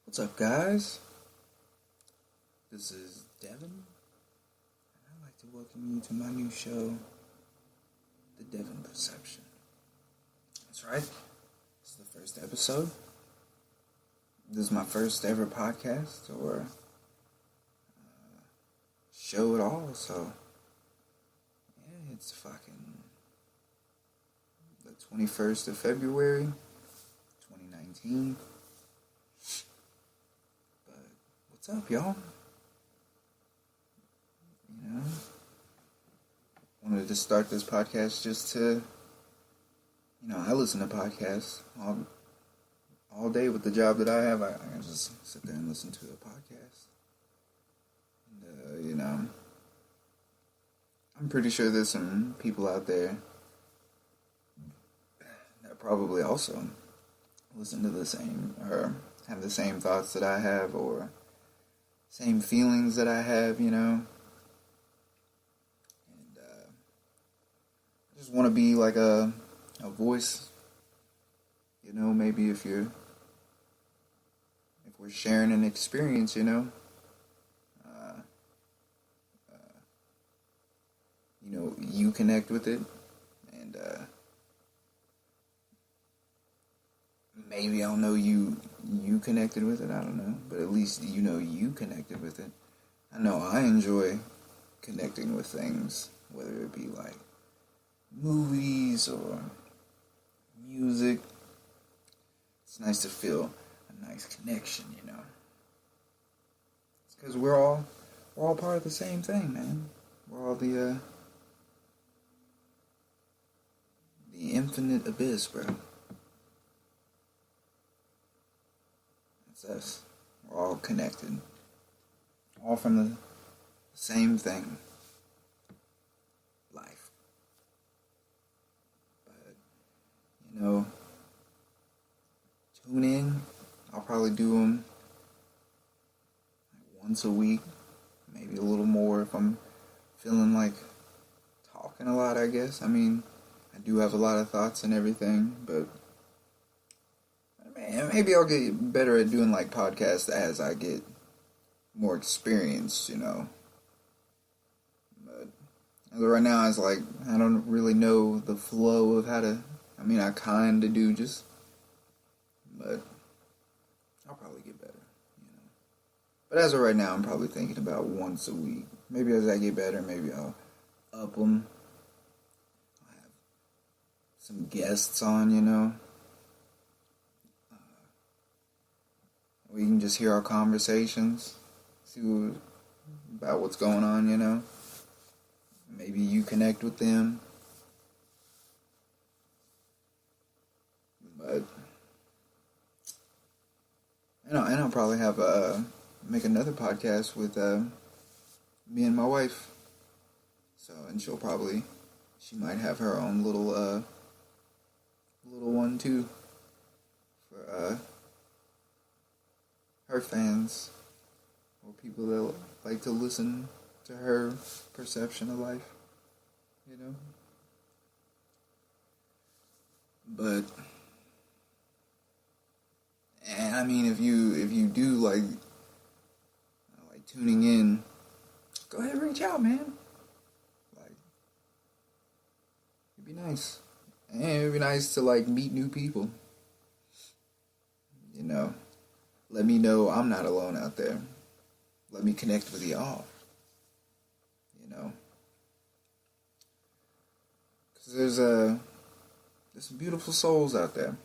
What's up, guys? This is Devin, and I'd like to welcome you to my new show, The Devin Perception. That's right, this is the first episode. This is my first ever podcast or show at all, so yeah, it's fucking the 21st of February, 2019. What's up, y'all? Wanted to start this podcast just to, I listen to podcasts all day with the job that I have. I can just sit there and listen to a podcast. And, I'm pretty sure there's some people out there that probably also listen to the same, or have the same thoughts that I have, or same feelings that I have, And I just want to be like a voice, maybe if we're sharing an experience, you connect with it, and maybe I'll know you connected with it, I don't know, but at least you connected with it. I know I enjoy connecting with things, whether it be like movies or music. It's nice to feel a nice connection, It's because we're all part of the same thing, man. We're all the infinite abyss, bro. It's us. We're all connected. All from the same thing. Life. But, tune in. I'll probably do them once a week. Maybe a little more if I'm feeling like talking a lot, I guess. I mean, I do have a lot of thoughts and everything, but maybe I'll get better at doing like podcasts as I get more experience, But as of right now, it's like I don't really know the flow of how to. I mean, I kind of do, but I'll probably get better, But as of right now, I'm probably thinking about once a week. Maybe as I get better, maybe I'll up them. I'll have some guests on, We can just hear our conversations, see about what's going on, Maybe you connect with them. But, and I'll probably have make another podcast with me and my wife. So, and she might have her own little one too for her fans or people that like to listen to her perception of life, But, and I mean, if you do like tuning in, go ahead and reach out, man. Like, it'd be nice, and it'd be nice to like meet new people. Let me know I'm not alone out there. Let me connect with y'all. Because there's some beautiful souls out there.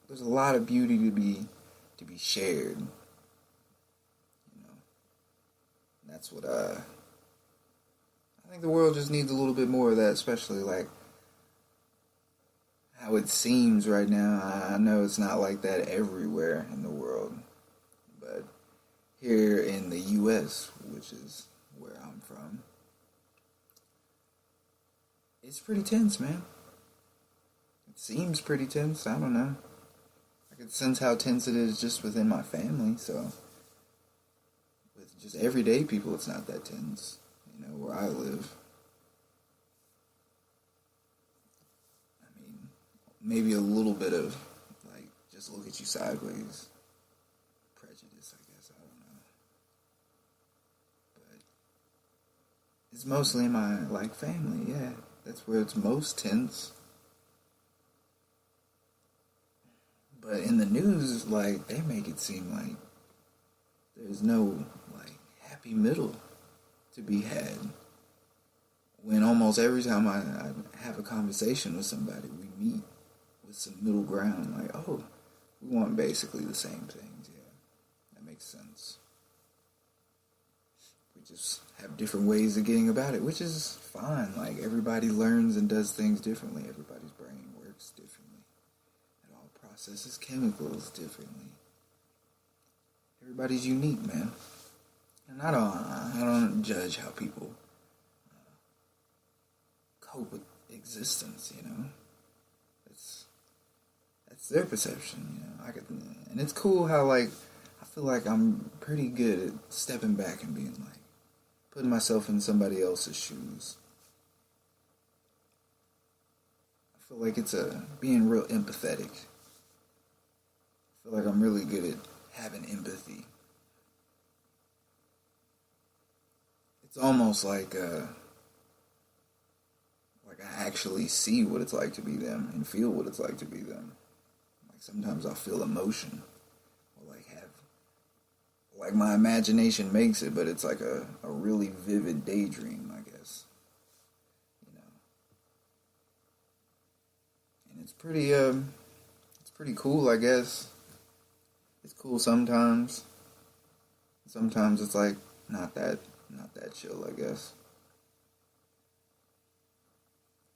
There's a lot of beauty to be shared. And that's what I think the world just needs a little bit more of that, especially like how it seems right now. I know it's not like that everywhere in the world, but here in the U.S., which is where I'm from, it's pretty tense, man. It seems pretty tense. I don't know. I can sense how tense it is just within my family, so with just everyday people, it's not that tense, where I live. Maybe a little bit of just look at you sideways. Prejudice, I guess, I don't know. But it's mostly in my, like, family, yeah. That's where it's most tense. But in the news, like, they make it seem like there's no, like, happy middle to be had. When almost every time I have a conversation with somebody, we meet with some middle ground. Like, oh, we want basically the same things. Yeah, that makes sense. We just have different ways of getting about it, which is fine. Like, everybody learns and does things differently. Everybody's brain works differently. It all processes chemicals differently. Everybody's unique, man. And I don't judge how people cope with existence, you know. That's their perception, you know. And it's cool how, like, I feel like I'm pretty good at stepping back and being like, putting myself in somebody else's shoes. I feel like it's being real empathetic. I feel like I'm really good at having empathy. It's almost like I actually see what it's like to be them and feel what it's like to be them. Like, sometimes I'll feel emotion, or like my imagination makes it, but it's like a really vivid daydream, I guess. You know, and it's pretty cool, I guess. It's cool sometimes. Sometimes it's like not that chill, I guess.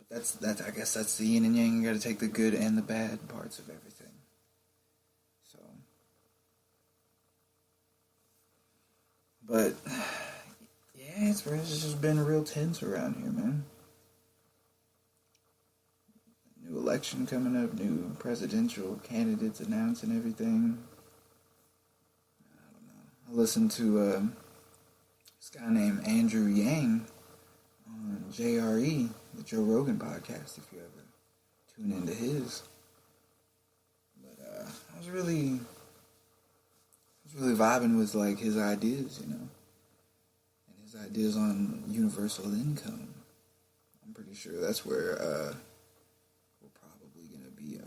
That's I guess that's the yin and yang. You gotta take the good and the bad parts of everything. So, but yeah, it's just been real tense around here, man. New election coming up, new presidential candidates announced and everything. I don't know. I listened to this guy named Andrew Yang on JRE, the Joe Rogan podcast, if you ever tune into his. But I was really vibing with, like, his ideas, you know, and his ideas on universal income. I'm pretty sure that's where we're probably gonna be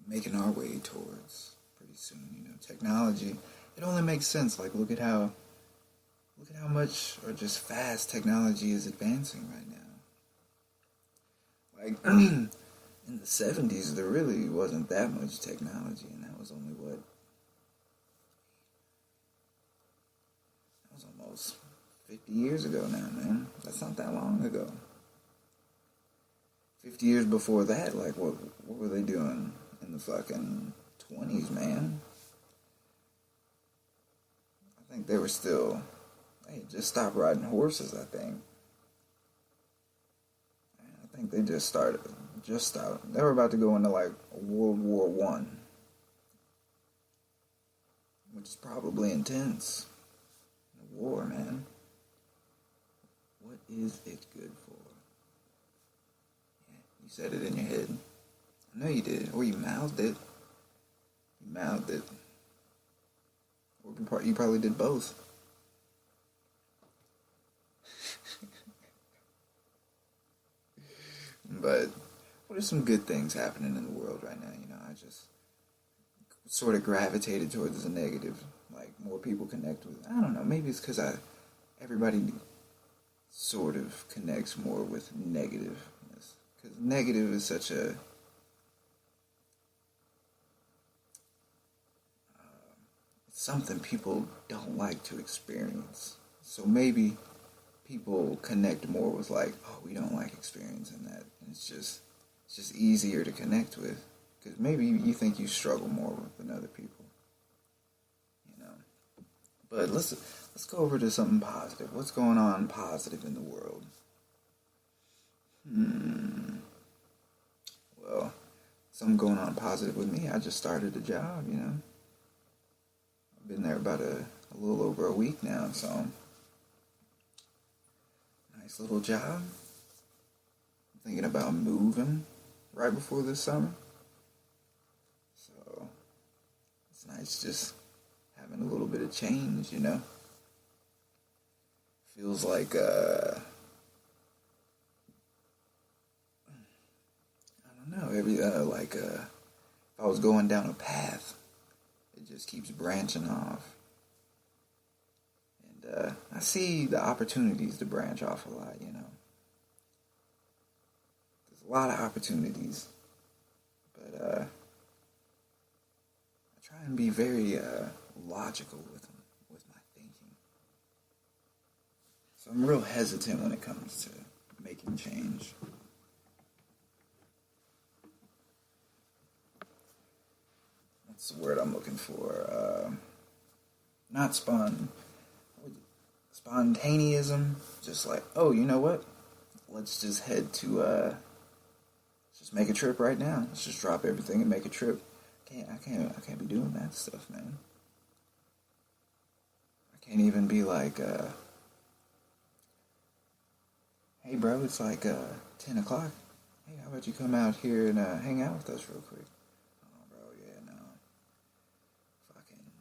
making our way towards pretty soon. You know, technology. It only makes sense. Like, look at how much or just fast technology is advancing right now. Like, in the 70s, there really wasn't that much technology, and that was only what? That was almost 50 years ago now, man. That's not that long ago. 50 years before that, like, what were they doing in the fucking 20s, man? I think they were still... They just stopped riding horses, I think. I think they just stopped. They were about to go into, like, World War One, which is probably intense. War, man. What is it good for? Yeah, you said it in your head. I know you did. Or you mouthed it. You mouthed it. Or you probably did both. But what are some good things happening in the world right now? You know, I just sort of gravitated towards the negative. Like, more people connect with... I don't know, maybe it's because everybody sort of connects more with negativeness. Because negative is such a... it's something people don't like to experience. So maybe people connect more with, like, oh, we don't like experiencing that. And it's just easier to connect with. Because maybe you think you struggle more than other people. You know. But let's go over to something positive. What's going on positive in the world? Well, something going on positive with me. I just started a job, you know. I've been there about a little over a week now, so... nice little job. I'm thinking about moving right before this summer. So, nice just having a little bit of change, you know? Feels like, I don't know, if I was going down a path, it just keeps branching off. And I see the opportunities to branch off a lot, you know? There's a lot of opportunities, but I try and be very logical with my thinking. So I'm real hesitant when it comes to making change. What's the word I'm looking for? Not spontaneism. Just like, oh, you know what? Let's just head to, let's just make a trip right now. Let's just drop everything and make a trip. I can't be doing that stuff, man. I can't even be like, hey bro, it's like 10 o'clock. Hey, how about you come out here and hang out with us real quick? Oh, bro, yeah, no. Fucking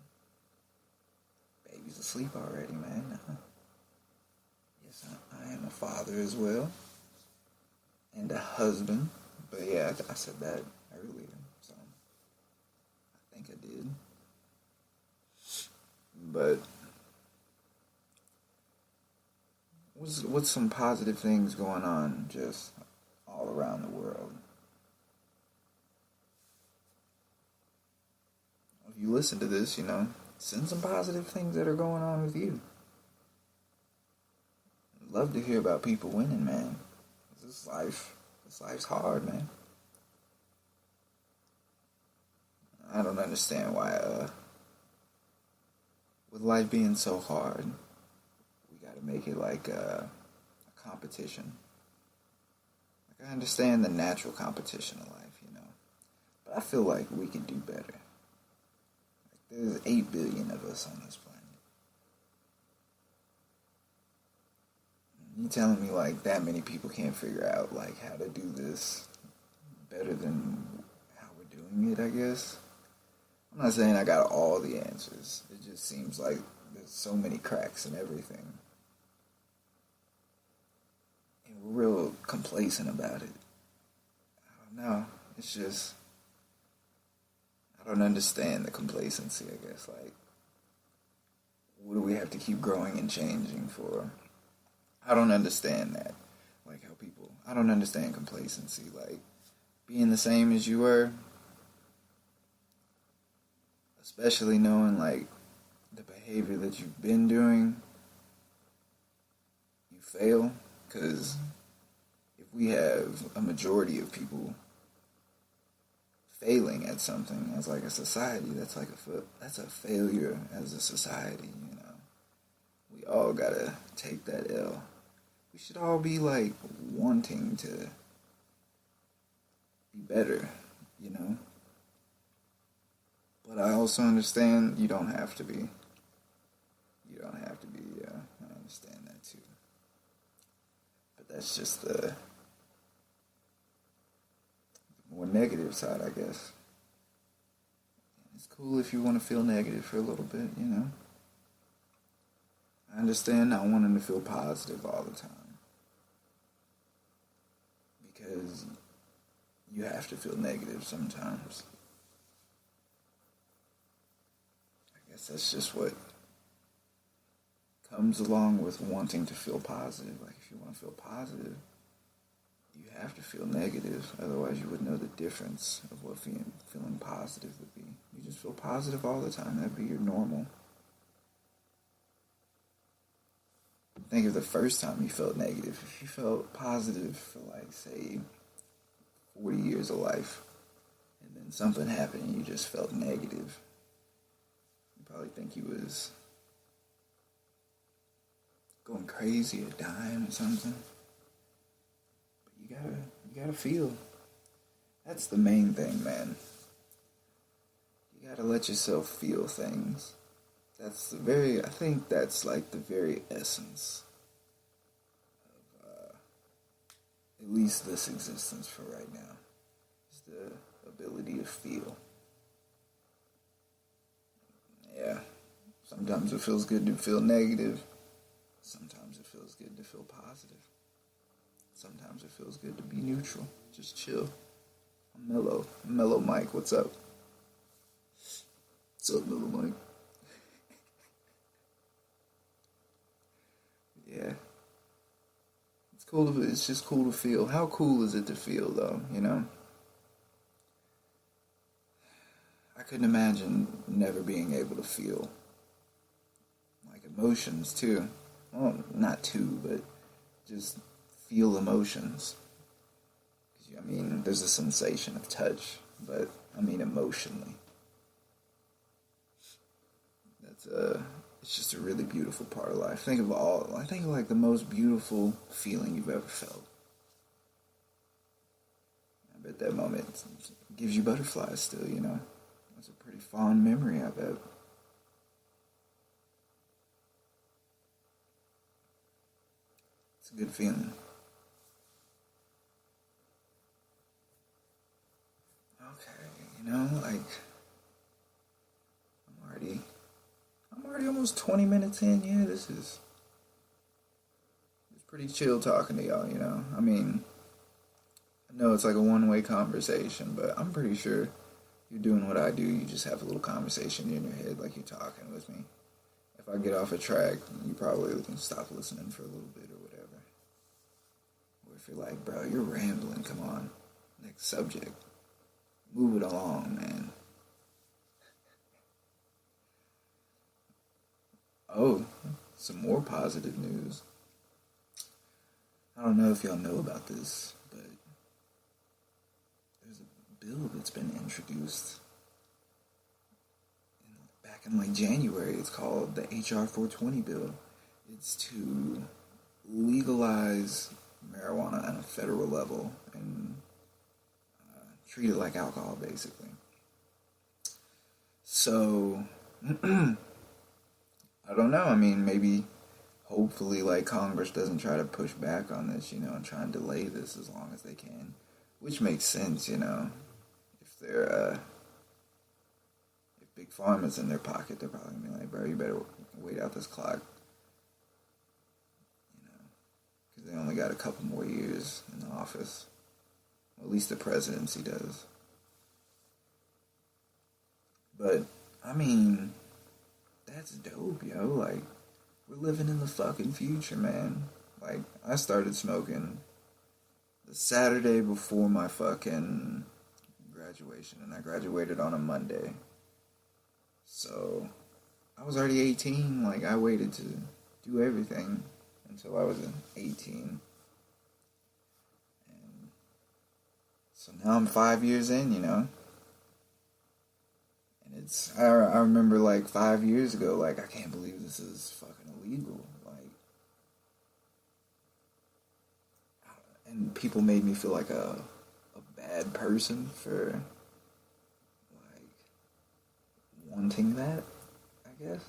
baby's asleep already, man. No. Yes, I am a father as well. And a husband. But yeah, I said that earlier, so I think I did. But what's some positive things going on just all around the world? If you listen to this, you know, send some positive things that are going on with you. I'd love to hear about people winning, man. This life's hard, man. I don't understand why, with life being so hard, we gotta make it like a competition. Like, I understand the natural competition of life, you know, but I feel like we can do better. Like, there's 8 billion of us on this planet. You telling me like that many people can't figure out like how to do this better than how we're doing it, I guess? I'm not saying I got all the answers. It just seems like there's so many cracks in everything. And we're real complacent about it. I don't know. It's just, I don't understand the complacency, I guess. Like, what do we have to keep growing and changing for? I don't understand that. Like how people, I don't understand complacency. Like, being the same as you were, especially knowing like the behavior that you've been doing, you fail. Because if we have a majority of people failing at something as like a society, that's a failure as a society, you know. We all gotta take that L. We should all be like wanting to be better, you know. But I also understand you don't have to be. You don't have to be, I understand that too. But that's just the more negative side, I guess. It's cool if you want to feel negative for a little bit, you know. I understand not wanting to feel positive all the time. Because you have to feel negative sometimes. I guess that's just what comes along with wanting to feel positive. Like, if you want to feel positive, you have to feel negative. Otherwise, you would know the difference of what feeling positive would be. You just feel positive all the time. That'd be your normal. Think of the first time you felt negative. If you felt positive for, like, say, 40 years of life, and then something happened and you just felt negative, you probably think you was going crazy or dying or something. But you gotta feel. That's the main thing, man. You gotta let yourself feel things. I think that's like the very essence of at least this existence for right now. Is the ability to feel. Sometimes it feels good to feel negative. Sometimes it feels good to feel positive. Sometimes it feels good to be neutral. Just chill. I'm mellow. Mellow Mike, what's up? What's up, Mellow Mike? Yeah. It's cool to, it's just cool to feel. How cool is it to feel though, you know? I couldn't imagine never being able to feel. Like emotions too. Well, not too, but just feel emotions. I mean, there's a sensation of touch, but I mean emotionally. That's it's just a really beautiful part of life. I think of like the most beautiful feeling you've ever felt. I bet that moment gives you butterflies still, you know. That's a pretty fond memory, I bet. It's a good feeling. Okay, you know, like I'm already almost 20 minutes in. Yeah, it's pretty chill talking to y'all, you know. I mean, I know it's like a one-way conversation, but I'm pretty sure you're doing what I do. You just have a little conversation in your head like you're talking with me. If I get off a track, you probably can stop listening for a little bit or whatever. Or if you're like, bro, you're rambling, come on. Next subject. Move it along, man. Oh, some more positive news. I don't know if y'all know about this, but there's a bill that's been introduced back in like January. It's called the HR 420 bill. It's to legalize marijuana on a federal level and treat it like alcohol, basically. So, I don't know. I mean, maybe, hopefully, like, Congress doesn't try to push back on this, you know, and try and delay this as long as they can. Which makes sense, you know. If they're, if Big Pharma's in their pocket, they're probably going to be like, bro, you better wait out this clock. You know, because they only got a couple more years in the office. Well, at least the presidency does. But, I mean, that's dope, yo. Like, we're living in the fucking future, man. Like, I started smoking the Saturday before my fucking graduation, and I graduated on a Monday. So, I was already 18. Like, I waited to do everything until I was 18. And so now I'm 5 years in, you know. And it's, I remember like 5 years ago, like, I can't believe this is fucking illegal. Like, and people made me feel like a bad person for, like, wanting that, I guess.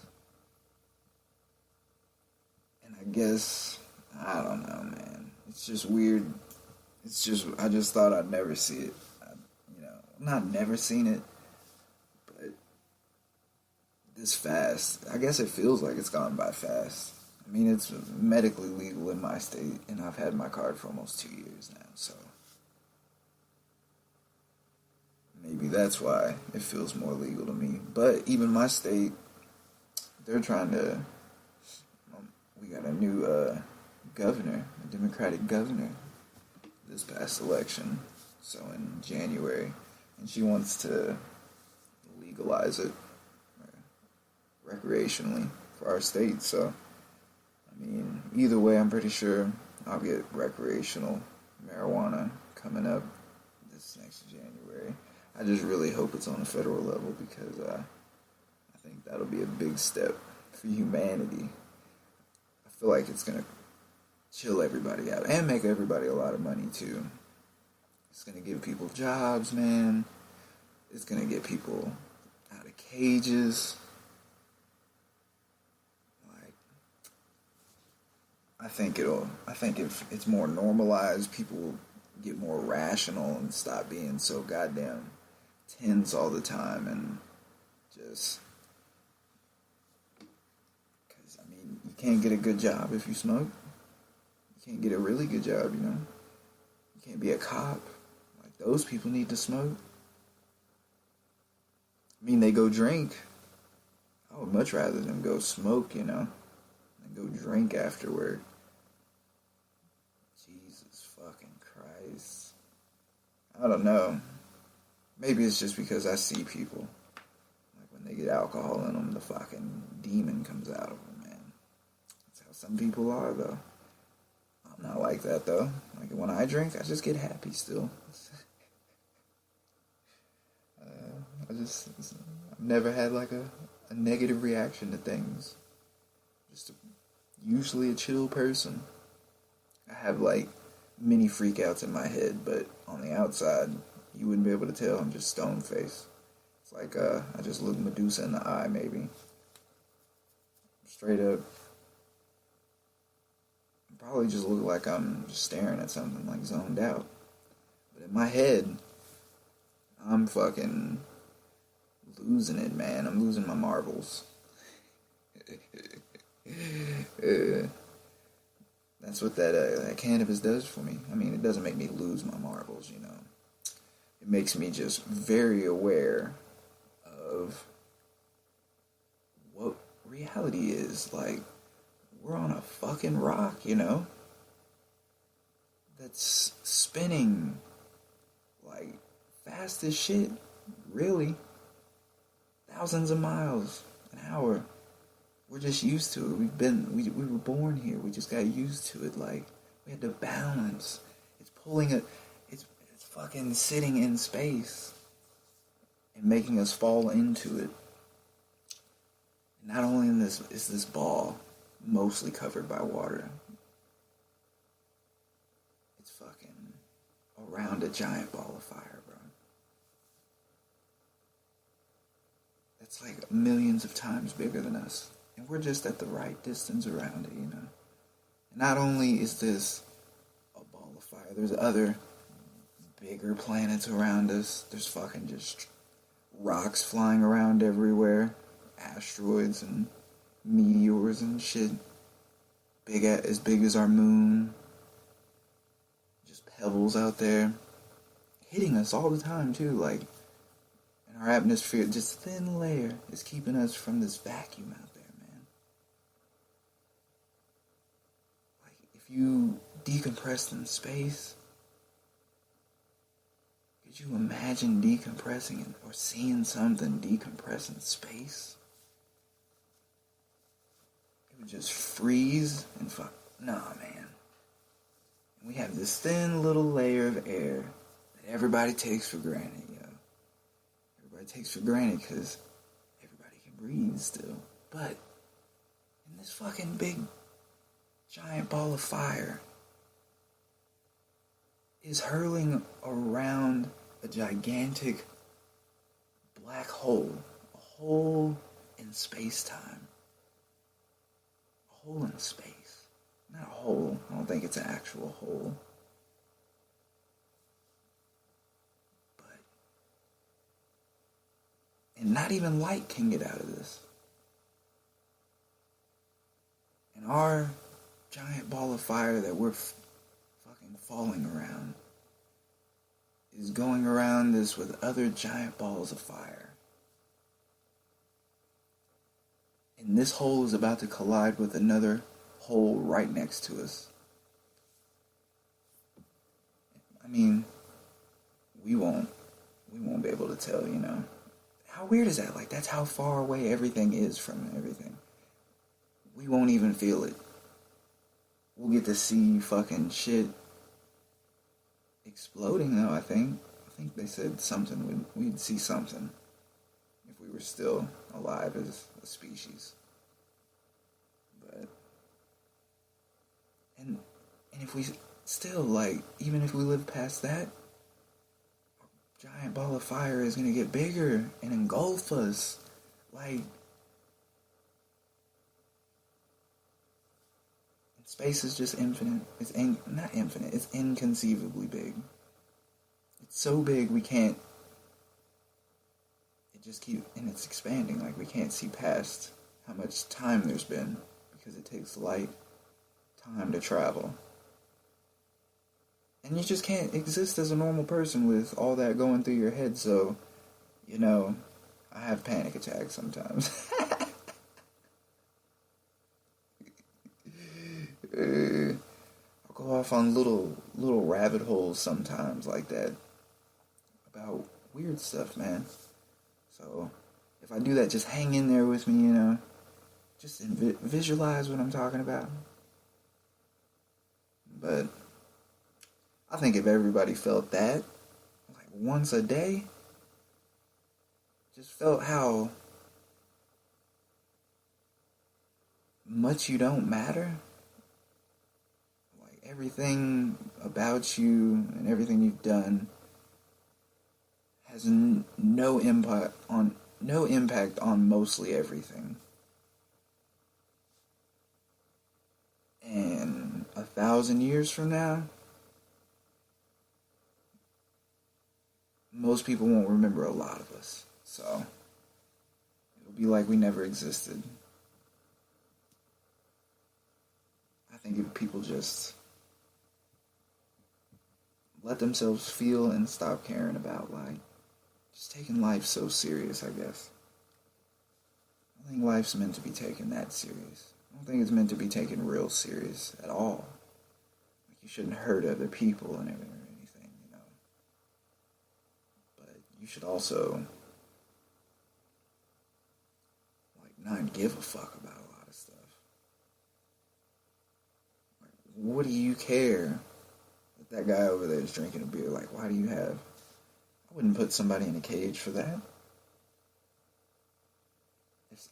And I guess, I don't know, man. It's just weird. It's just, I just thought I'd never see it. You know, not never seen it, but this fast. I guess it feels like it's gone by fast. I mean, it's medically legal in my state, and I've had my card for almost 2 years now, so maybe that's why it feels more legal to me. But even my state, they're trying to, we got a new governor, a Democratic governor, this past election, so in January, and she wants to legalize it recreationally for our state. So, I mean, either way, I'm pretty sure I'll get recreational marijuana coming up this next January. I just really hope it's on a federal level because I think that'll be a big step for humanity. I feel like it's going to chill everybody out and make everybody a lot of money too. It's going to give people jobs, man. It's going to get people out of cages. I think if it's more normalized, people will get more rational and stop being so goddamn tense all the time and just can't get a good job if you smoke. You can't get a really good job, you know. You can't be a cop. Like, those people need to smoke. I mean, they go drink. I would much rather them go smoke, you know, than go drink afterward. Jesus fucking Christ. I don't know. Maybe it's just because I see people. Like, when they get alcohol in them, the fucking demon comes out of them, man. That's how some people are, though. I'm not like that, though. Like, when I drink, I just get happy still. I've never had, like, a negative reaction to things. Usually a chill person. I have, like, many freakouts in my head, but on the outside, you wouldn't be able to tell. I'm just stone faced. It's like, I just look Medusa in the eye, maybe. Straight up. Probably just look like I'm just staring at something, like zoned out. But in my head, I'm fucking losing it, man. I'm losing my marbles. That's what that cannabis does for me. I mean, it doesn't make me lose my marbles, you know. It makes me just very aware of what reality is. Like, we're on a fucking rock, you know, that's spinning, like, fast as shit, really. Thousands of miles an hour. We're just used to it. We were born here. We just got used to it. Like, we had to balance. It's pulling it. It's fucking sitting in space and making us fall into it. Not only in this is this ball mostly covered by water. It's fucking around a giant ball of fire, bro. That's like millions of times bigger than us. And we're just at the right distance around it, you know. And not only is this a ball of fire, there's other bigger planets around us. There's fucking just rocks flying around everywhere. Asteroids and meteors and shit. As big as our moon. Just pebbles out there. Hitting us all the time, too. Like, in our atmosphere, just thin layer is keeping us from this vacuum out there, man. Like, if you decompressed in space, could you imagine decompressing or seeing something decompress in space? It would just freeze and fuck. Nah, man. We have this thin little layer of air that everybody takes for granted, you know. Everybody takes for granted because everybody can breathe still. But in this fucking big, giant ball of fire is hurling around a gigantic black hole. A hole in space-time. A hole in space. Not a hole. I don't think it's an actual hole. But, and not even light can get out of this. And our giant ball of fire that we're fucking falling around is going around this with other giant balls of fire. And this hole is about to collide with another hole right next to us. I mean, we won't be able to tell, you know. How weird is that? Like, that's how far away everything is from everything. We won't even feel it. We'll get to see fucking shit exploding, though, I think. I think they said something, we'd see something if we were still alive as a species. But, and if we still, like, even if we live past that, a giant ball of fire is going to get bigger and engulf us. Like, space is just infinite. It's not infinite. It's inconceivably big. It's so big we can't. It just keeps, and it's expanding. Like, we can't see past how much time there's been because it takes light time to travel. And you just can't exist as a normal person with all that going through your head, so, I have panic attacks sometimes. I'll go off on little rabbit holes sometimes like that about weird stuff, man. So if I do that, just hang in there with me, just visualize what I'm talking about. But I think if everybody felt that, like once a day, just felt how much you don't matter, like everything about you and everything you've done has no impact on mostly everything. And 1,000 years from now, most people won't remember a lot of us. So it'll be like we never existed. I think if people just let themselves feel and stop caring about, like, just taking life so serious, I guess. I think life's meant to be taken that serious. I don't think it's meant to be taken real serious at all. Like, you shouldn't hurt other people and everything, But you should also, like, not give a fuck about a lot of stuff. Like, what do you care that guy over there is drinking a beer? Like, why do you have... I wouldn't put somebody in a cage for that.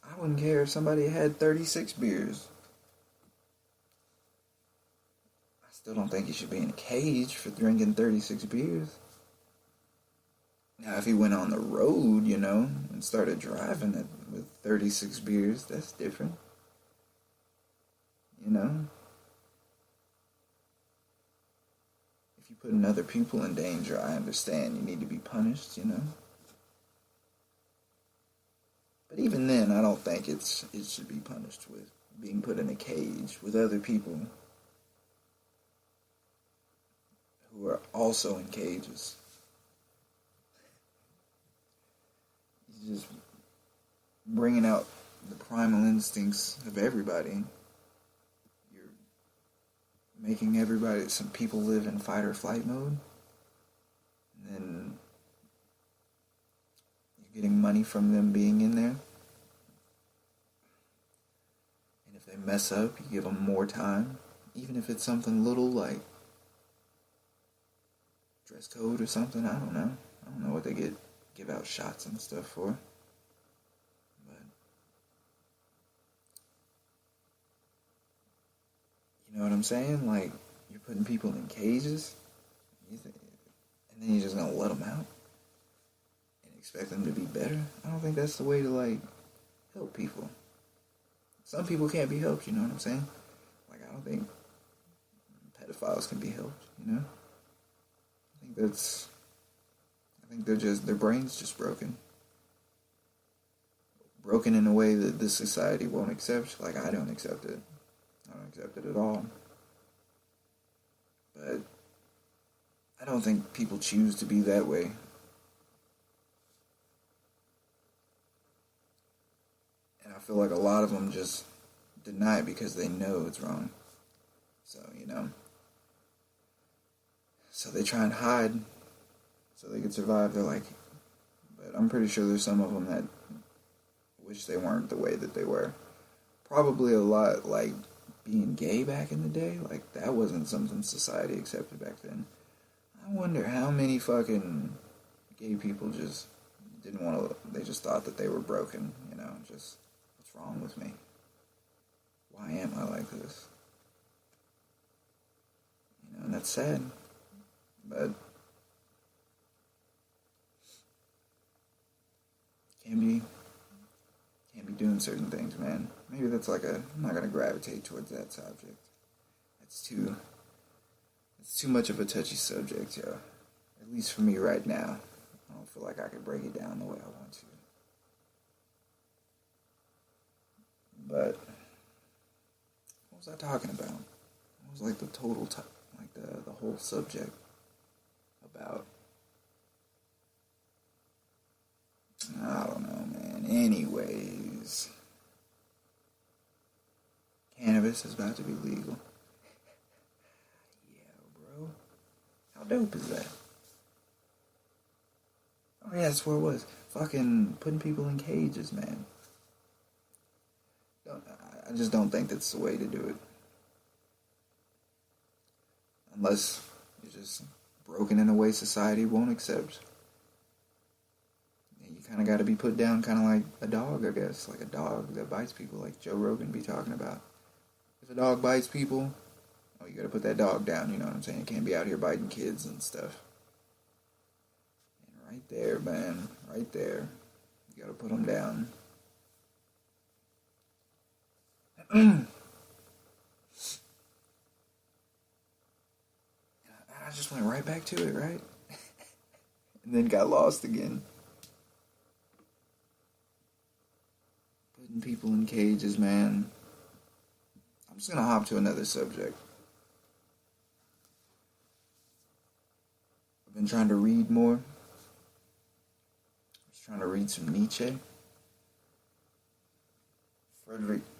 I wouldn't care if somebody had 36 beers. I still don't think he should be in a cage for drinking 36 beers. Now, if he went on the road, and started driving it with 36 beers, that's different. If you're putting other people in danger, I understand you need to be punished, But even then, I don't think it should be punished with being put in a cage with other people who are also in cages. You're just bringing out the primal instincts of everybody. You're making some people live in fight or flight mode. And then you're getting money from them being in there. And if they mess up, you give them more time. Even if it's something little like dress code or something, I don't know. I don't know what they give out shots and stuff for. But you know what I'm saying? Like, you're putting people in cages, and then you're just gonna let them out and expect them to be better? I don't think that's the way to, like, help people. Some people can't be helped, you know what I'm saying? Like, I don't think pedophiles can be helped, I think their brain's just broken. Broken in a way that this society won't accept. Like, I don't accept it. I don't accept it at all. But I don't think people choose to be that way. And I feel like a lot of them just deny it because they know it's wrong. So, So they try and hide so they can survive. They're like, but I'm pretty sure there's some of them that wish they weren't the way that they were. Probably a lot like being gay back in the day. Like, that wasn't something society accepted back then. I wonder how many fucking gay people just didn't want to, they just thought that they were broken, just, what's wrong with me? Why am I like this? And that's sad. But can't be doing certain things, man. Maybe that's like I'm not gonna gravitate towards that subject. It's too much of a touchy subject, yo. At least for me right now. I don't feel like I could break it down the way I want to. But was I talking about? What was like the total, like the whole subject about? I don't know, man. Anyways, cannabis is about to be legal. Yeah, bro. How dope is that? Oh yeah, that's where it was. Fucking putting people in cages, man. I just don't think that's the way to do it. Unless you're just broken in a way society won't accept. You kind of got to be put down kind of like a dog, I guess. Like a dog that bites people, like Joe Rogan be talking about. If a dog bites people, oh, you got to put that dog down, you know what I'm saying? You can't be out here biting kids and stuff. And right there, man, right there. You got to put them down. I just went right back to it, right? And then got lost again. Putting people in cages, man. I'm just going to hop to another subject. I've been trying to read more. I was trying to read some Nietzsche.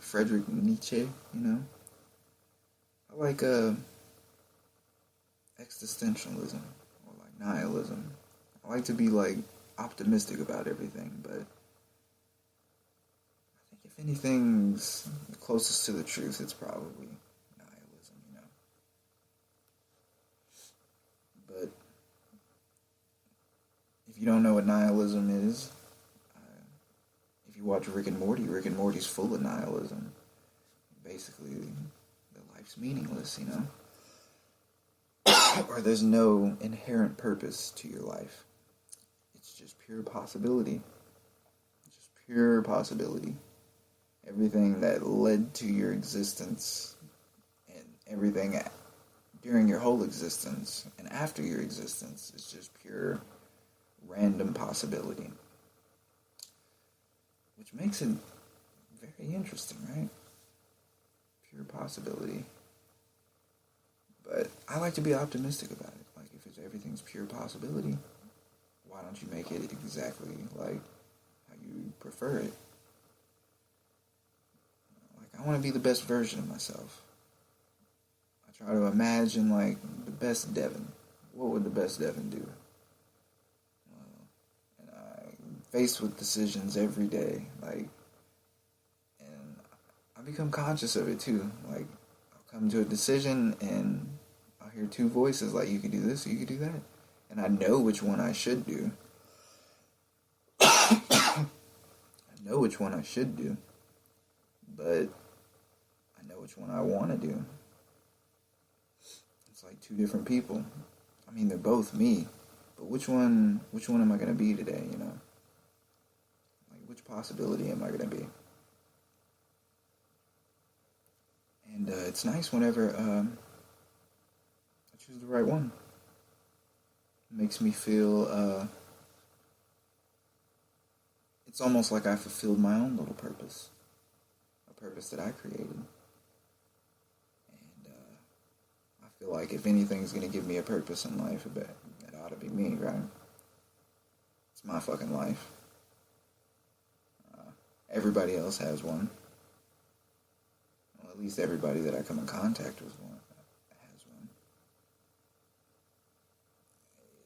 Friedrich Nietzsche, you know. I like existentialism or like nihilism. I like to be like optimistic about everything, but I think if anything's closest to the truth, it's probably nihilism, you know. But if you don't know what nihilism is, if you watch Rick and Morty's full of nihilism. Basically, the life's meaningless, you know. Or there's no inherent purpose to your life. It's just pure possibility. Just pure possibility. Everything that led to your existence and everything during your whole existence and after your existence is just pure random possibility. Which makes it very interesting, right? Pure possibility. But I like to be optimistic about it. Like, if everything's pure possibility, why don't you make it exactly like how you prefer it? Like, I want to be the best version of myself. I try to imagine, like, the best Devin. What would the best Devin do? And I'm faced with decisions every day, like, and I become conscious of it, too. Like, come to a decision and I'll hear two voices like, you could do this or you could do that, and I know which one I should do. I know which one I should do, but I know which one I want to do. It's like two different people. I mean, they're both me, but which one am I going to be today, you know? Like, which possibility am I going to be? And it's nice whenever I choose the right one. It makes me feel, it's almost like I fulfilled my own little purpose. A purpose that I created. And I feel like if anything's going to give me a purpose in life, it ought to be me, right? It's my fucking life. Everybody else has one. At least everybody that I come in contact with has one.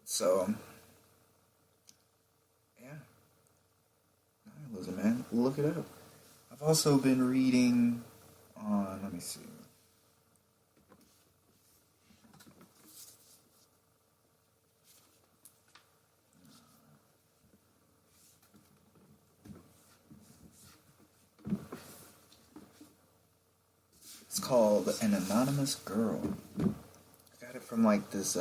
So, yeah. Nihilism, man. Look it up. I've also been reading on, let me see. It's called An Anonymous Girl. I got it from like this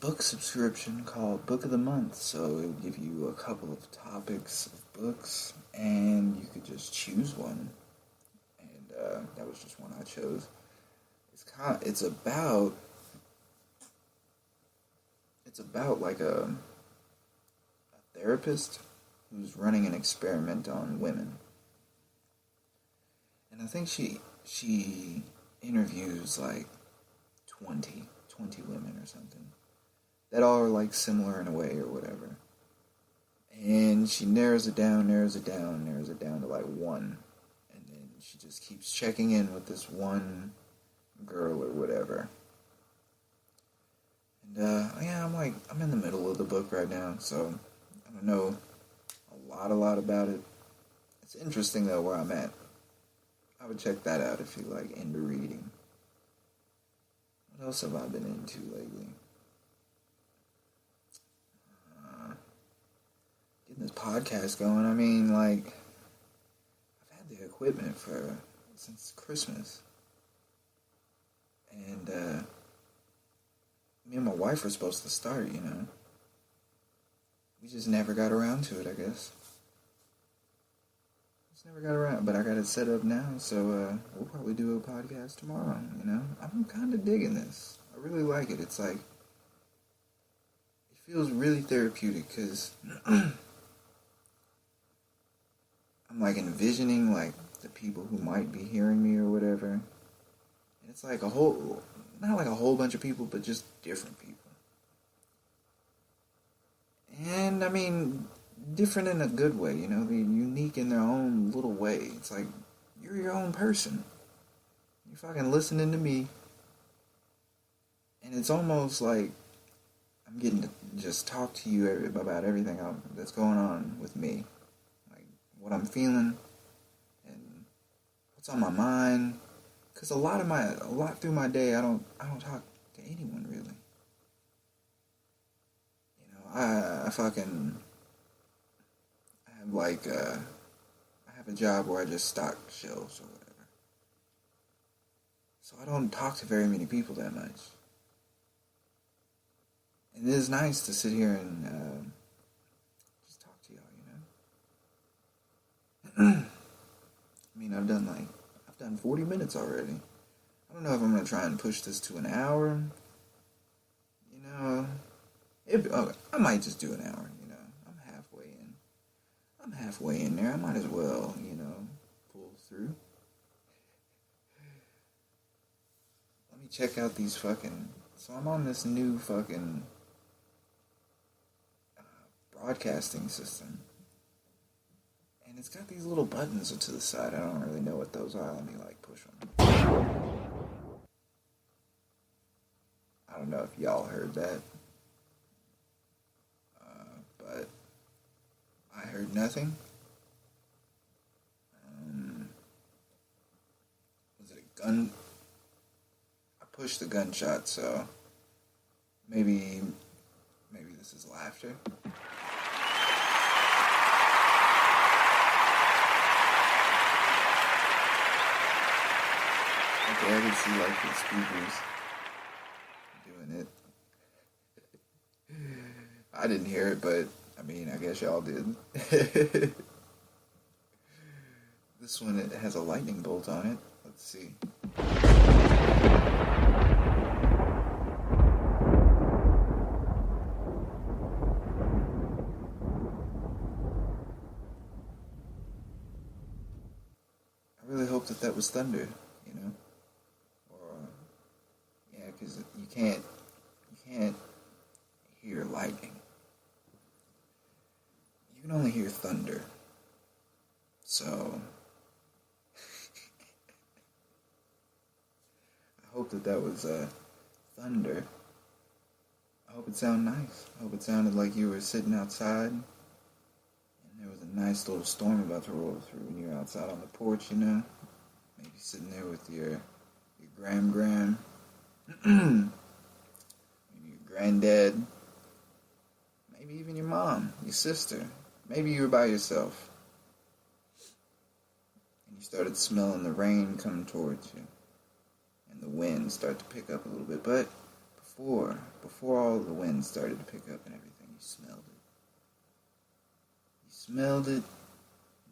book subscription called Book of the Month. So it would give you a couple of topics of books, and you could just choose one. And that was just one I chose. It's about like a therapist who's running an experiment on women. And I think she interviews like 20 women or something that all are like similar in a way or whatever. And she narrows it down to like one. And then she just keeps checking in with this one girl or whatever. And yeah, I'm in the middle of the book right now, so I don't know a lot about it. It's interesting though where I'm at. I would check that out if you like into reading. What else have I been into lately? Getting this podcast going. I mean, like, I've had the equipment since Christmas. And me and my wife were supposed to start, you know. We just never got around to it, I guess. Just never got around. But I got it set up now, so we'll probably do a podcast tomorrow, you know. I'm kind of digging this. I really like it. It's like, it feels really therapeutic, because I'm like envisioning like the people who might be hearing me or whatever. And it's like not like a whole bunch of people, but just different people. And I mean, different in a good way, you know, they're unique in their own little way. It's like, you're your own person. You're fucking listening to me. And it's almost like I'm getting to just talk to you about everything that's going on with me. Like, what I'm feeling and what's on my mind. Because a lot through my day, I don't talk to anyone really. I have a job where I just stock shelves or whatever. So I don't talk to very many people that much. And it is nice to sit here and just talk to y'all, you know? I mean, I've done 40 minutes already. I don't know if I'm going to try and push this to an hour. You know, I might just do an hour, you know. I'm halfway in there. I might as well, you know, pull through. Let me check out these fucking... So I'm on this new fucking broadcasting system. And it's got these little buttons to the side. I don't really know what those are. Let me, like, push them. I don't know if y'all heard that. But I heard nothing. Was it a gun? I pushed the gunshot, so maybe this is laughter. Okay, I can see like the speakers doing it. I didn't hear it, but I mean, I guess y'all did. This one, it has a lightning bolt on it. Let's see. I really hope that was thunder, you know? Or, yeah, because you can't hear lightning. You can only hear thunder. So, I hope that was thunder. I hope it sounded nice. I hope it sounded like you were sitting outside and there was a nice little storm about to roll through and you're outside on the porch, you know? Maybe sitting there with your gram. Maybe your granddad. Maybe even your mom, your sister. Maybe you were by yourself. And you started smelling the rain coming towards you. And the wind started to pick up a little bit. But before all the wind started to pick up and everything, you smelled it. You smelled it.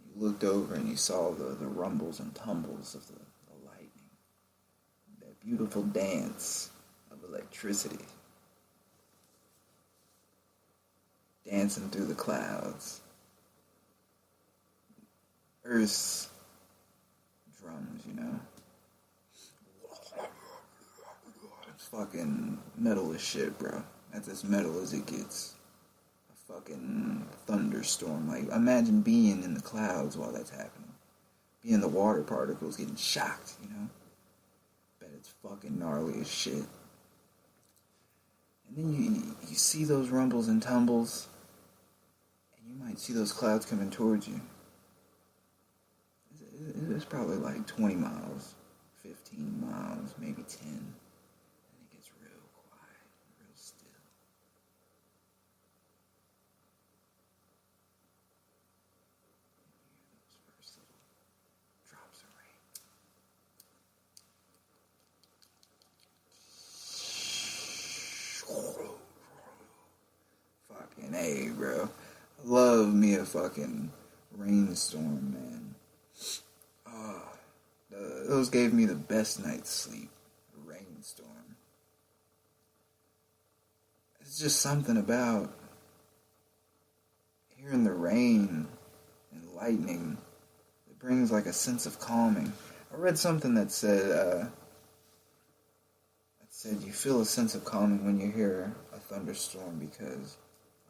You looked over and you saw the rumbles and tumbles of the lightning. That beautiful dance of electricity. Dancing through the clouds. Earth's drums know. It's fucking metal as shit, bro. That's as metal as it gets. A fucking thunderstorm. Like, imagine being in the clouds while that's happening. Being the water particles getting shocked, you know. Bet it's fucking gnarly as shit. And then you see those rumbles and tumbles, and you might see those clouds coming towards you. It's probably like 20 miles, 15 miles, maybe 10. And it gets real quiet, real still. And you hear those first little drops of rain. Fucking A, bro. I love me a fucking rainstorm, man. Those gave me the best night's sleep. A rainstorm. It's just something about hearing the rain and lightning. It brings like a sense of calming. I read something that said you feel a sense of calming when you hear a thunderstorm because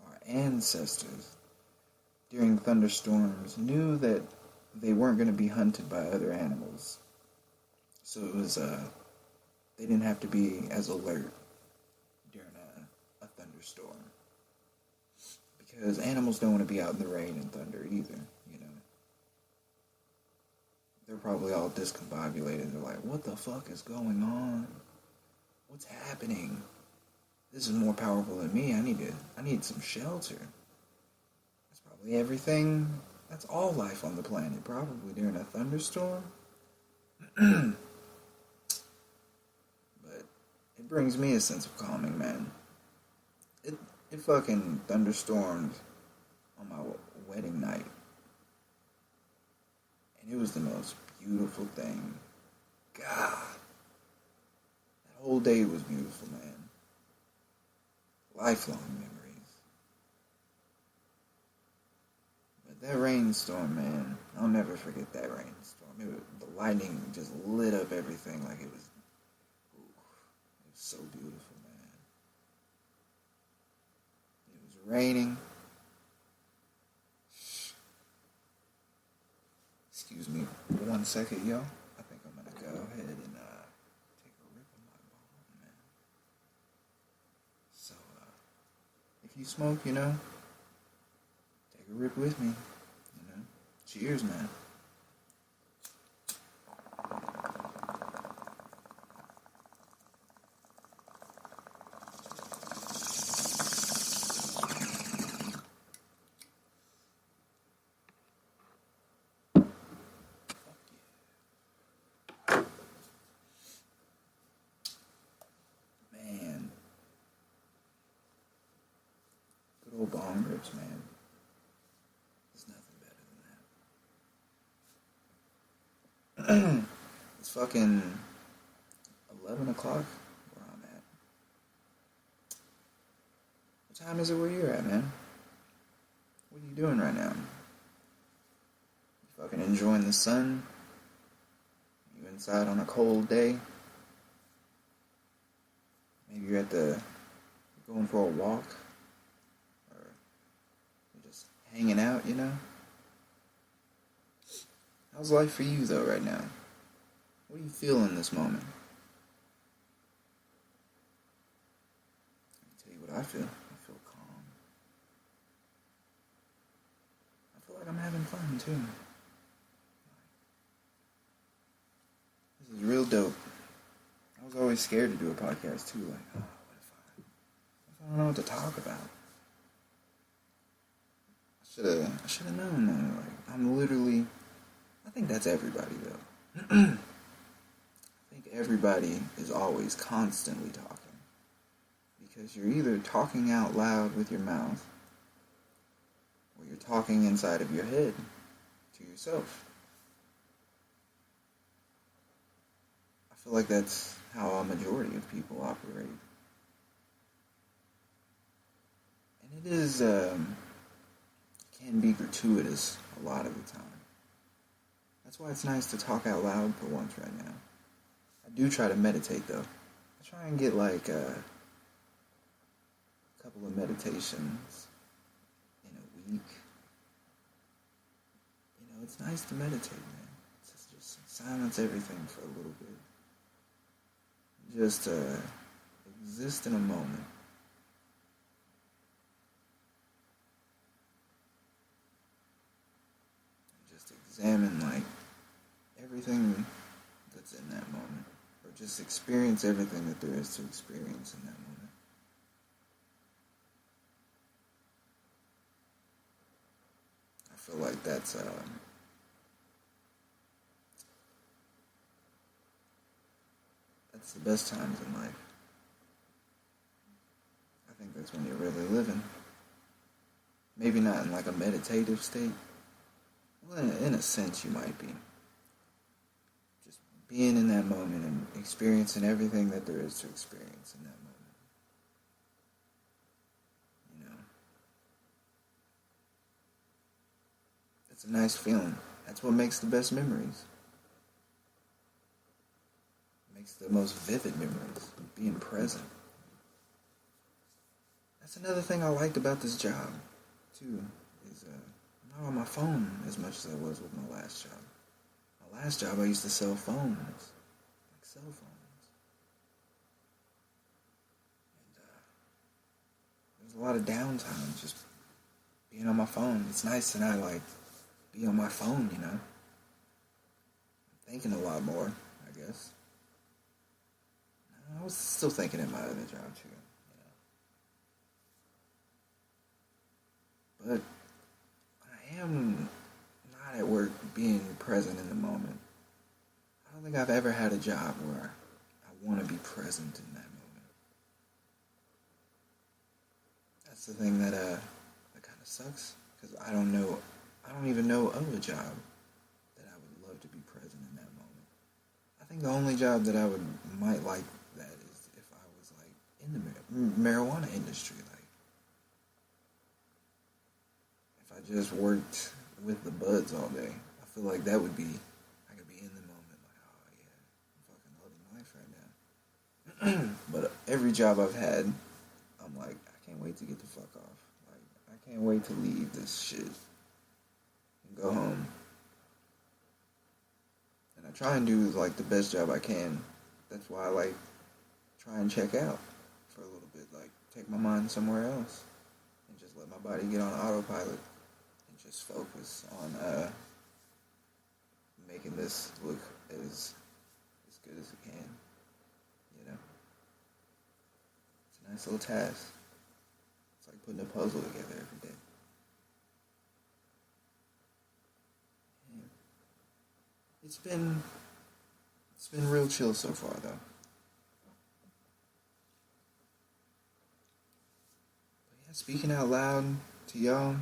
our ancestors during thunderstorms knew that they weren't going to be hunted by other animals. So it was, they didn't have to be as alert during a thunderstorm. Because animals don't want to be out in the rain and thunder either, you know. They're probably all discombobulated. They're like, what the fuck is going on? What's happening? This is more powerful than me. I need some shelter. That's probably everything. That's all life on the planet, probably during a thunderstorm. But it brings me a sense of calming, man. It fucking thunderstormed on my wedding night. And it was the most beautiful thing. God. That whole day was beautiful, man. Lifelong memories. But that rainstorm, man, I'll never forget that rainstorm. The lightning just lit up everything like it was so beautiful, man. It was raining. Excuse me 1 second, yo. I think I'm gonna go ahead and take a rip of my bong, man. So, if you smoke, you know, take a rip with me, you know. Cheers, man. Bong rips, man. There's nothing better than that. It's fucking 11 o'clock where I'm at. What time is it where you're at, man? What are you doing right now? You fucking enjoying the sun? You inside on a cold day? Maybe you're going for a walk? Hanging out, you know? How's life for you, though, right now? What do you feel in this moment? Let me tell you what I feel. I feel calm. I feel like I'm having fun, too. This is real dope. I was always scared to do a podcast, too. Like, what if I don't know what to talk about? I should have known that. I think that's everybody, though. I think everybody is always constantly talking. Because you're either talking out loud with your mouth, or you're talking inside of your head to yourself. I feel like that's how a majority of people operate. And it is, can be gratuitous a lot of the time. That's why it's nice to talk out loud for once right now. I do try to meditate, though. I try and get, like, a couple of meditations in a week. You know, it's nice to meditate, man. Just silence everything for a little bit. Just exist in a moment. Just examine, like, everything that's in that moment. Or just experience everything that there is to experience in that moment. I feel like that's the best times in life. I think that's when you're really living. Maybe not in like a meditative state. Well, in a sense you might be. Just being in that moment and experiencing everything that there is to experience in that moment. You know? It's a nice feeling. That's what makes the best memories. Makes the most vivid memories, being present. That's another thing I liked about this job, too, is I'm not on my phone as much as I was with my last job. My last job, I used to sell phones, like cell phones. And there was a lot of downtime just being on my phone. It's nice to not, like, be on my phone, you know? I'm thinking a lot more, I guess. I was still thinking in my other job too, you know. But I am not at work being present in the moment. I don't think I've ever had a job where I want to be present in that moment. That's the thing that kind of sucks, because I don't even know of a job that I would love to be present in that moment. I think the only job that I might like that is if I was like in the marijuana industry, like if I just worked with the buds all day. I feel like that would be, I could be in the moment, like, oh yeah, I'm fucking loving life right now. But every job I've had, I'm like, I can't wait to get the fuck off. Like, I can't wait to leave this shit and go home. And I try and do like the best job I can. That's why I like try and check out for a little bit, like take my mind somewhere else and just let my body get on autopilot and just focus on making this look as good as it can, you know. It's a nice little task. It's like putting a puzzle together every day. And it's been real chill so far though. Speaking out loud to y'all.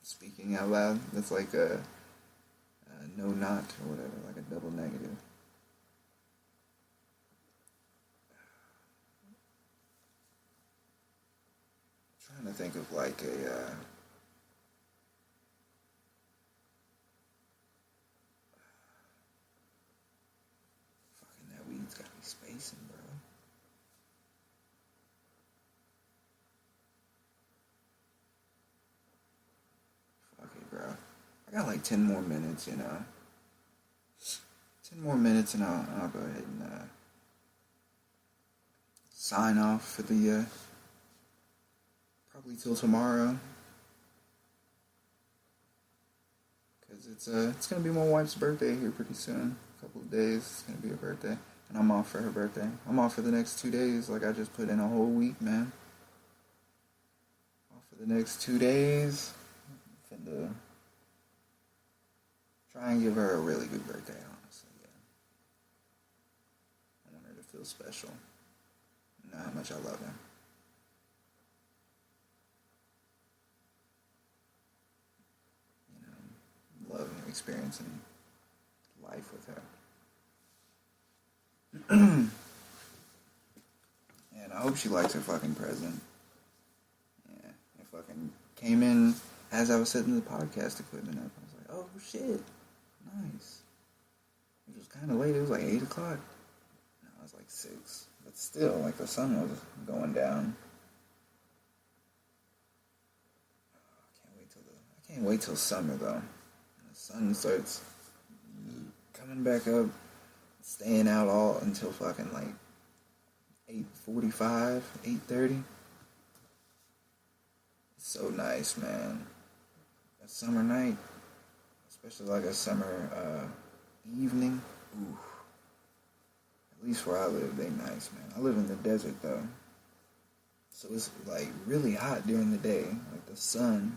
Speaking out loud, that's like a no not or whatever, like a double negative. I'm trying to think of like a fucking that weed's got me spacing, bro. Bro. I got like 10 more minutes, you know. 10 more minutes and I'll go ahead and sign off for the probably till tomorrow. Because it's going to be my wife's birthday here pretty soon. A couple of days, it's going to be her birthday. And I'm off for her birthday. I'm off for the next 2 days, like I just put in a whole week, man. Off for the next 2 days. And try and give her a really good birthday, honestly, yeah. I want her to feel special. You know how much I love her. You know, loving, experiencing life with her. And I hope she likes her fucking present. Yeah, I fucking came in as I was setting the podcast equipment up. I was like, oh shit, nice. It was kind of late. It was like 8 o'clock. No, it was like 6. But still, like, the sun was going down. I can't wait till summer, though. The sun starts coming back up, staying out all until fucking, like, 8:45, 8:30. It's so nice, man. A summer night, especially like a summer evening. Ooh. At least where I live, they nice, man. I live in the desert, though. So it's, like, really hot during the day. Like, the sun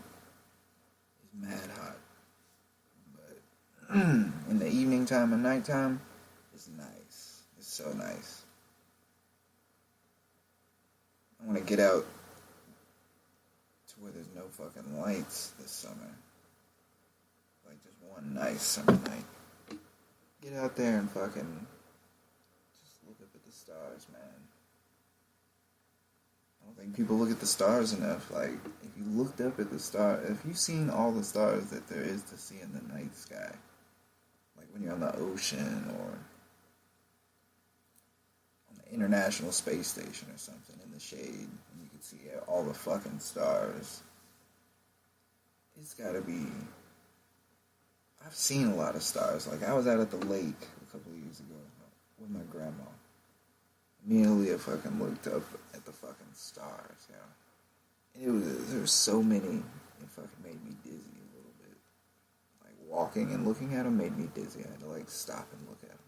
is mad hot. But in the evening time and nighttime, it's nice. It's so nice. I want to get out to where there's no fucking lights this summer. Like, just one nice summer night. Get out there and fucking just look up at the stars, man. I don't think people look at the stars enough. Like, if you looked up at the stars, if you've seen all the stars that there is to see in the night sky, like when you're on the ocean or on the International Space Station or something in the shade, and you can see all the fucking stars, it's gotta be... I've seen a lot of stars. Like, I was out at the lake a couple of years ago with my grandma. Immediately I fucking looked up at the fucking stars, yeah. And there were so many, it fucking made me dizzy a little bit. Like, walking and looking at them made me dizzy. I had to, like, stop and look at them.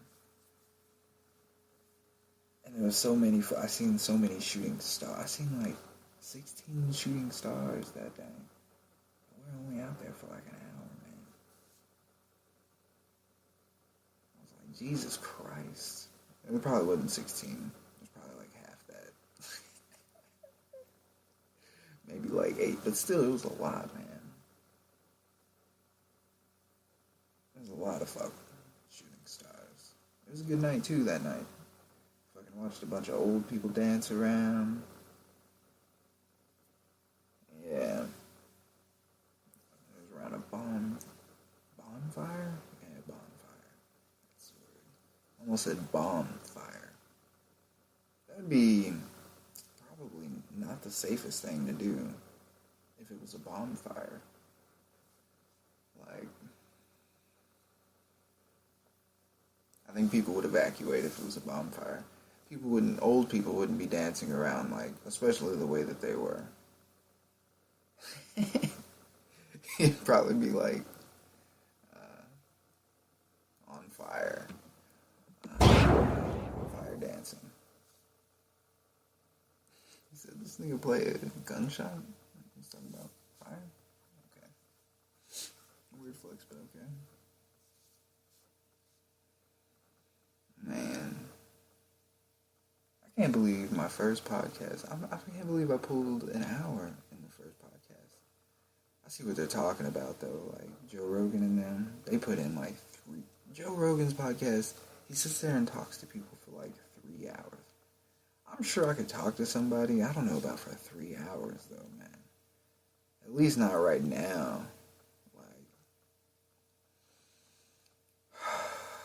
And there were so many, I seen so many shooting stars. I seen, like, 16 shooting stars that day. We're only out there for, like, an hour, man. I was like, Jesus Christ. And it probably wasn't 16. It was probably like half that. Maybe like 8. But still, it was a lot, man. There was a lot of fucking shooting stars. It was a good night, too, that night. Fucking watched a bunch of old people dance around. Yeah. It was around a bonfire? Yeah, bonfire. That's the word. Almost said bonfire. That'd be probably not the safest thing to do if it was a bonfire. Like, I think people would evacuate if it was a bonfire. Old people wouldn't be dancing around, like, especially the way that they were. It'd probably be like on fire. Fire dancing. He said, this nigga play a gunshot? He's talking about fire? Okay. Weird flex, but okay. Man. I can't believe my first podcast. I can't believe I pulled an hour in the first podcast. I see what they're talking about, though. Like, Joe Rogan and them. They put in, like, 3... Joe Rogan's podcast, he sits there and talks to people for, like, 3 hours. I'm sure I could talk to somebody. I don't know about for 3 hours, though, man. At least not right now. Like,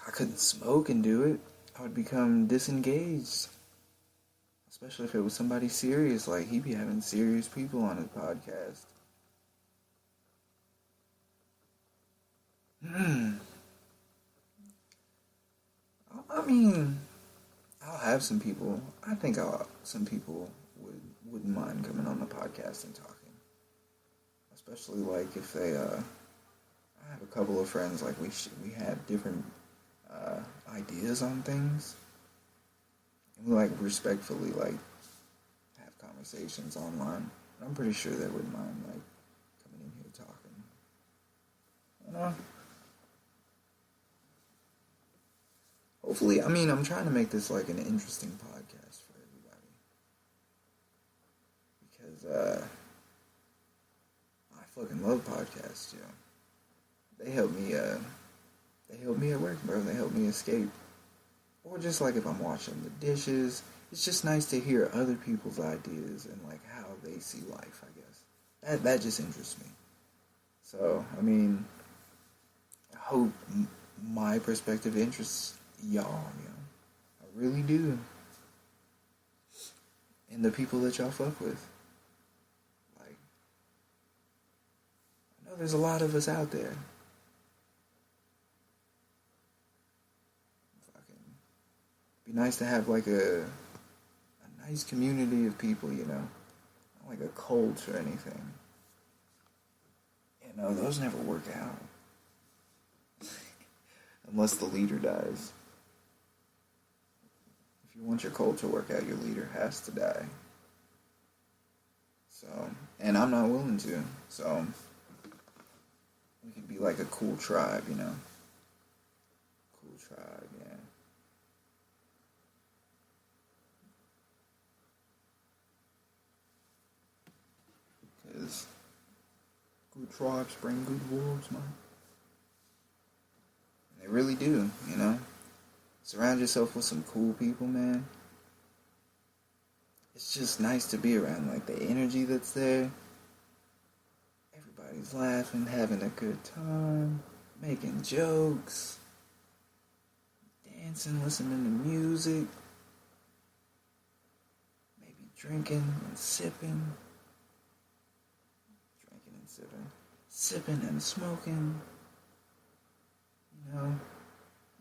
I couldn't smoke and do it. I would become disengaged. Especially if it was somebody serious. Like, he'd be having serious people on his podcast. I mean, I'll have some people. I think some people wouldn't mind coming on the podcast and talking. Especially, like, if they, I have a couple of friends, like, we have different, ideas on things. And we, like, respectfully, like, have conversations online. I'm pretty sure they wouldn't mind, like, coming in here talking. You know? Hopefully, I mean, I'm trying to make this, like, an interesting podcast for everybody. Because, I fucking love podcasts, yo. They help me at work, bro. They help me escape. Or just, like, if I'm washing the dishes, it's just nice to hear other people's ideas and, like, how they see life, I guess. That just interests me. So, I mean, hope my perspective interests y'all, I really do. And the people that y'all fuck with. Like, I know there's a lot of us out there. Fucking be nice to have like a nice community of people, Not like a cult or anything. Those never work out. Unless the leader dies. If you want your cult to work out, your leader has to die. So, and I'm not willing to. So, we could be like a cool tribe, Cool tribe, yeah. Because good tribes bring good wolves, man. They really do, Surround yourself with some cool people, man. It's just nice to be around, like, the energy that's there. Everybody's laughing, having a good time, making jokes, dancing, listening to music, maybe drinking and sipping. Sipping and smoking.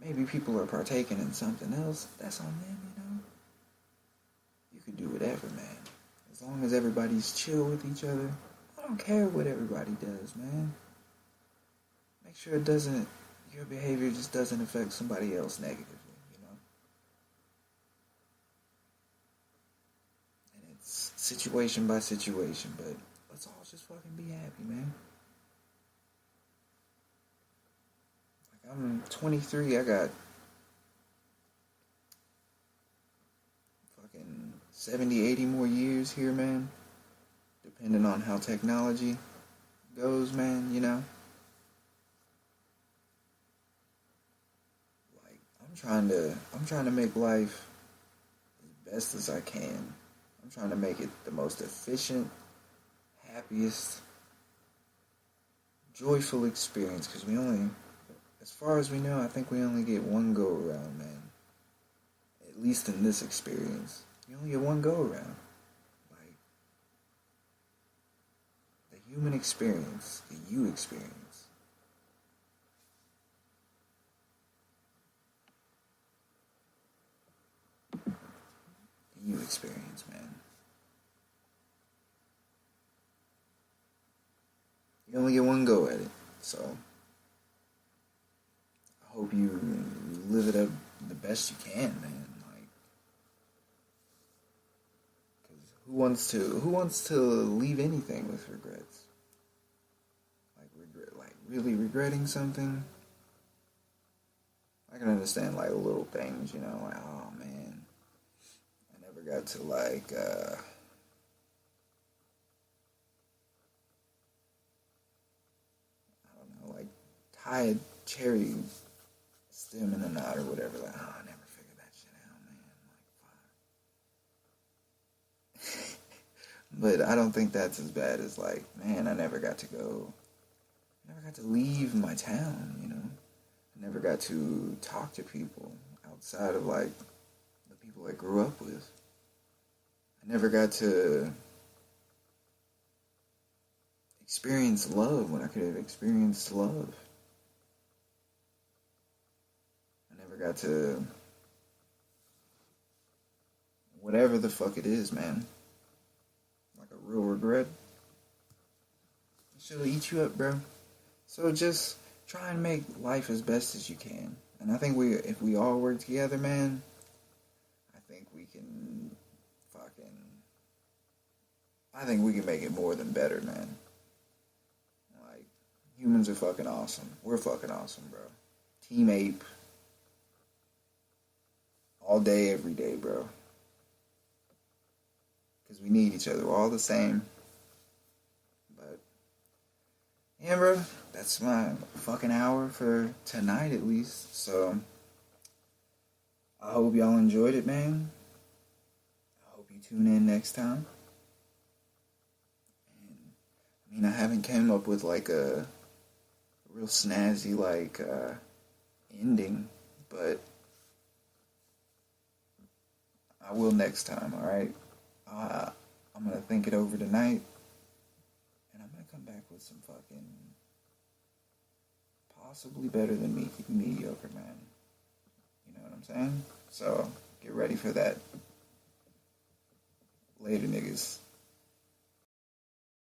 Maybe people are partaking in something else. That's on them, You can do whatever, man. As long as everybody's chill with each other. I don't care what everybody does, man. Make sure your behavior just doesn't affect somebody else negatively, And it's situation by situation, but let's all just fucking be happy, man. I'm 23, I got fucking 70, 80 more years here, man. Depending on how technology goes, man, Like, I'm trying to make life as best as I can. I'm trying to make it the most efficient, happiest, joyful experience, because as far as we know, I think we only get one go around, man. At least in this experience. You only get one go around. Like, the human experience, the you experience. The you experience, man. You only get one go at it, so I hope you live it up the best you can, man. Like, because who wants to leave anything with regrets? Like really regretting something. I can understand like little things, like, oh man, I never got to like I don't know, like tie a cherry stem in a knot or whatever. Like, oh, I never figured that shit out, man. Like, fuck. But I don't think that's as bad as like, man, I never got to leave my town, I never got to talk to people outside of like the people I grew up with. I never got to experience love when I could have experienced love. I never got to whatever the fuck it is, man. Like a real regret. It'll eat you up, bro. So just try and make life as best as you can. And I think if we all work together, man, I think we can make it more than better, man. Like, humans are fucking awesome. We're fucking awesome, bro. Team Ape. All day, every day, bro. Because we need each other. We're all the same. But, yeah, bro. That's my fucking hour for tonight, at least. So, I hope y'all enjoyed it, man. I hope you tune in next time. And, I haven't came up with, like, a real snazzy like ending, but I will next time. All right, I'm gonna think it over tonight, and I'm gonna come back with some fucking possibly better than mediocre, man. You know what I'm saying? So get ready for that. Later, niggas.